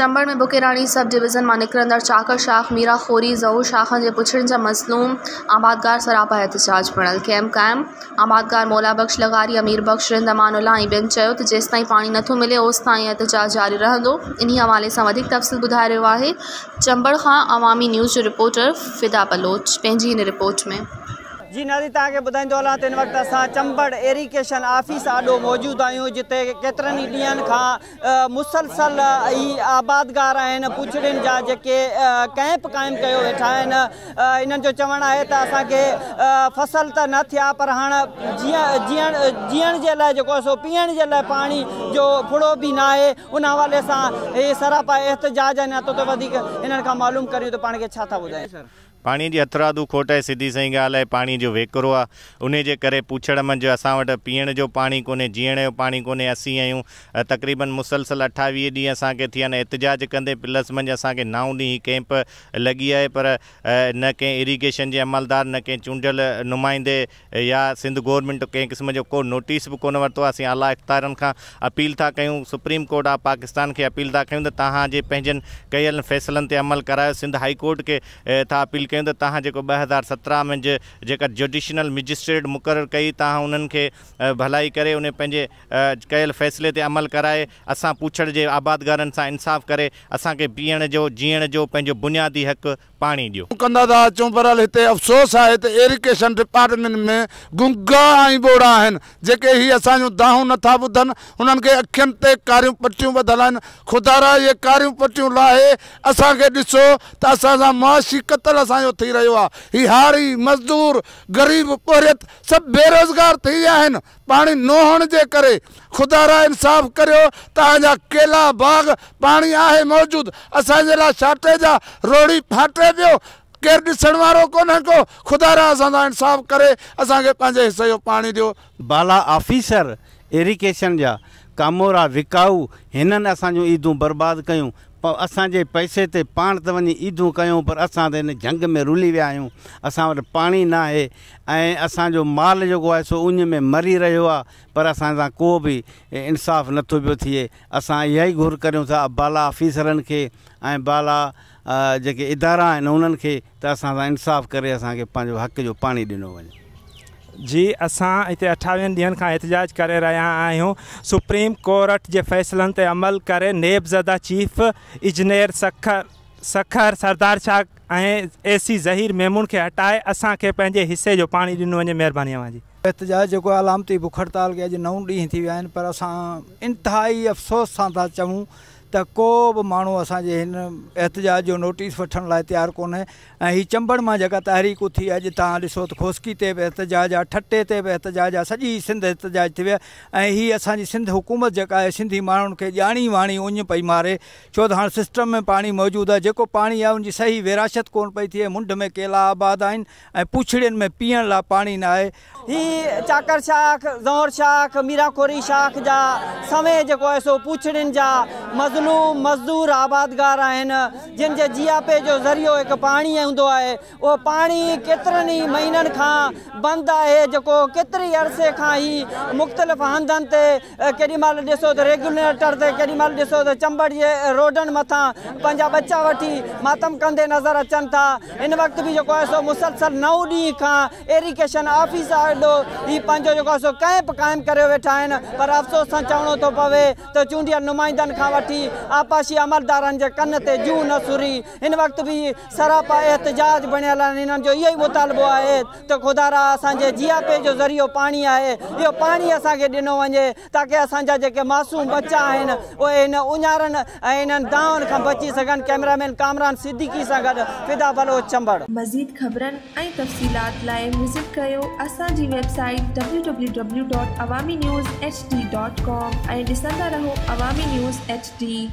चंबड़ में बुकेरानी sub division मां निकिरंदड़ चाकर शाख मीरा खोरी ज़हूर शाखनि जे पुछड़नि जा मज़लूम आबादगार सरापा एहतजाज पिणल कैंप क़ाइम। आबादगार मौला बख्श लगारी अमीर बख्श रिंद अमानुल्लाह ऐं ॿियनि चयो त जेसिताईं पाणी नथो मिले ओसिताईं एहतजाज जारी रहंदो। इन्ही हवाले सां वधीक तफ़सील ॿुधाए रहियो आहे चंबड़ खां अवामी न्यूज़ जो रिपोर्टर फिदा बलोच पंहिंजी हिन रिपोर्ट में। जी नाज़रीन तव्हांखे ॿुधाईंदो हलां त हिन वक़्तु असां चंबड़ इरीगेशन ऑफिस आॾो मौजूदु आहियूं जिते केतिरनि ई ॾींहंनि खां मुसलसल ई आबादगार आहिनि पुछड़ियुनि जा जेके कैंप क़ाइमु कयो वेठा आहिनि। इन्हनि जो चवणु आहे त असांखे फसल त न थिया पर हाणे जीअण जे लाइ जेको सो पीअण जे लाइ पाणी जो फुड़ो बि न आहे। उन हवाले सां इहे सरापा एहतजाज आहिनि। हथो त वधीक इन्हनि खां मालूम करियूं त पाण खे छा था ॿुधायूं सर। पानी जी हथरादू खोट है, सीधी सही ॻाल्हि आहे। पानी जो वेकिरो आहे, उन जे करे पुछड़ मंझि असां वटि पीअण जो पाणी कोन्हे, जीअण जो पाणी कोन्हे। असीं आहियूं तक़रीबन मुसलसल 28 ॾींहं असांखे थी आहिनि एहतजाज कंदे। प्लस मंझि असांखे 9 ॾींहं कैंप लॻी आहे पर न कंहिं इरीगेशन जे अमलदार न कंहिं चूंडियल नुमाइंदे या सिंध गवर्नमेंट कंहिं क़िस्म जो को नोटिस बि कोन वरितो आहे। असीं आला इख़्तियारनि खां अपील था कयूं, सुप्रीम कोर्ट ऑफ पाकिस्तान खे अपील था कयूं त तव्हां जे पंहिंजनि कयल फ़ैसिलनि ते अमल करायो। सिंध हाई कोर्ट खे था अपील कयूं त तव्हां जेको 2017 में जेका जुडिशनल मजिस्ट्रेट मुक़ररु कई तव्हां उन्हनि खे भलाई करे उन पंहिंजे कयल फ़ैसिले ते अमल कराए असां पुछड़ जे आबादगारनि सां इंसाफ़ करे असांखे पीअण जो जीअण जो पंहिंजो बुनियादी हक़ पाणी ॾियो कंदा था अचूं। पर हिते अफ़सोस आहे त इरीगेशन डिपार्टमेंट में गुंगा ऐं ॿोड़ा आहिनि जेके ही असांजूं दाहूं नथा ॿुधनि। हुननि खे अखियुनि ते कारियूं पटियूं ॿधल आहिनि। खुदारा इहे कारियूं पटियूं लाहे असांखे ॾिसो त असां सां मुआशी क़तल असांजो थी रहियो आहे। ही हाड़ी मज़दूर गरीब पोरियत सभु बेरोज़गार थी विया आहिनि पाणी न हुअण जे करे। खुदारा इंसाफ़ करियो, तव्हांजा केला बाग पाणी आहे मौजूदु, असांजे लाइ शार्टेज आहे, रोड़ी फाटे पियो, केरु ॾिसण वारो कोन्हे को। खुदारा असां सां इंसाफ़ करे असांखे पंहिंजे हिसे जो पाणी ॾियो। बाला ऑफिसर इरीगेशन जा कामोरा विकाऊ हिननि असांजूं ईदूं बर्बादु कयूं। असांजे पैसे ते पाण त वञी ईदूं कयूं पर असां त हिन जंग में रुली विया आहियूं। असां वटि पाणी न आहे ऐं असांजो माल जेको आहे सो उन में मरी रहियो आहे पर असां सां को बि इंसाफ़ नथो पियो थिए। असां इहा ई घुर करियूं था बाला ऑफिसरनि खे ऐं बाला जेके इदारा आहिनि उन्हनि खे त असां सां इंसाफ़ करे असांखे पंहिंजो हक़ जो पाणी ॾिनो वञे। जी असां हिते 28 ॾींहंनि खां एहतजाज करे रहिया आहियूं। सुप्रीम कोर्ट जे फ़ैसिलनि ते अमल करे नेबज़दा चीफ इंजीनियर सखर सरदार शाह ऐं AC ज़हीर मेमून खे हटाए असांखे पंहिंजे हिसे जो पाणी ॾिनो वञे। महिरबानी जी। एहतजाज जेको अलामती बुख हड़ताल के अॼु 9 ॾींहं थी विया आहिनि पर असां इंतिहाई अफ़सोस सां था चऊं त को बि माण्हू असांजे हिन एहतजाज जो नोटिस वठण लाइ तयारु कोन्हे। ऐं हीअ चंबड़ मां जेका तहरीक उथी अॼु तव्हां ॾिसो त खोसकी ते बि एहतजाज आहे, ठटे ते बि एहतजाज आहे, सॼी सिंध एहतजाज थी विया। ऐं हीअ असांजी सिंध हुकूमत जेका आहे सिंधी माण्हुनि खे ॼाणी वाणी उञ पई मारे छो त हाणे सिस्टम में पाणी मौजूदु आहे। जेको पाणी आहे उनजी सही विरासत कोन पई थिए। मुंड में केला आबाद आहिनि ऐं पुछड़ियुनि में पीअण लाइ पाणी न आहे। ही चाकर शाख ज़हूर शाख मीराखोरी शाख जा समें जेको आहे सो पुछड़ियुनि जा मज़दूर आबादगार आहिनि जिन जे GIP जो ज़रियो हिकु पाणी हूंदो आहे। उहो पाणी केतिरनि ई महीननि खां बंदि आहे जेको केतिरी अरसे खां ई मुख़्तलिफ़ हंधनि ते केॾी महिल ॾिसो त रेगुलेटर ते केॾी महिल ॾिसो त चंबड़ जे रोडनि मथां पंहिंजा बच्चा वठी मातम कंदे नज़र अचनि था। हिन वक़्तु बि जेको आहे सो मुसलसल 9 ॾींहं खां इरीगेशन ऑफिस आॾो ही पंहिंजो जेको आहे सो कैंप क़ाइमु करे वेठा आहिनि पर अफ़सोस सां चवणो थो पवे त चूंडियल नुमाइंदनि खां वठी आपाशी अमलदारनि जे कन ते जूं न सुरी। हिन वक़्तु बि सरापा एहतजाज बणियल आहिनि। हिननि जो इहो ई मुतालबो आहे त खुदारा असांजे GIP जो ज़रियो पाणी आहे इहो पाणी असांखे ॾिनो वञे ताकी असांजा जेके मासूम बच्चा आहिनि उहे हिन उञारनि ऐं हिननि दावनि खां बची सघनि। कैमरामैन कामरान सिद्दीकी सां गॾु फिदा बलोच चंबड़। मज़ीद ख़बरनि ऐं तफ़सीलात लाइ विज़िट कयो असांजी वेबसाइट www.awamiNewsHD.com ऐं ॾिसंदा रहो अवामी न्यूज़ HD।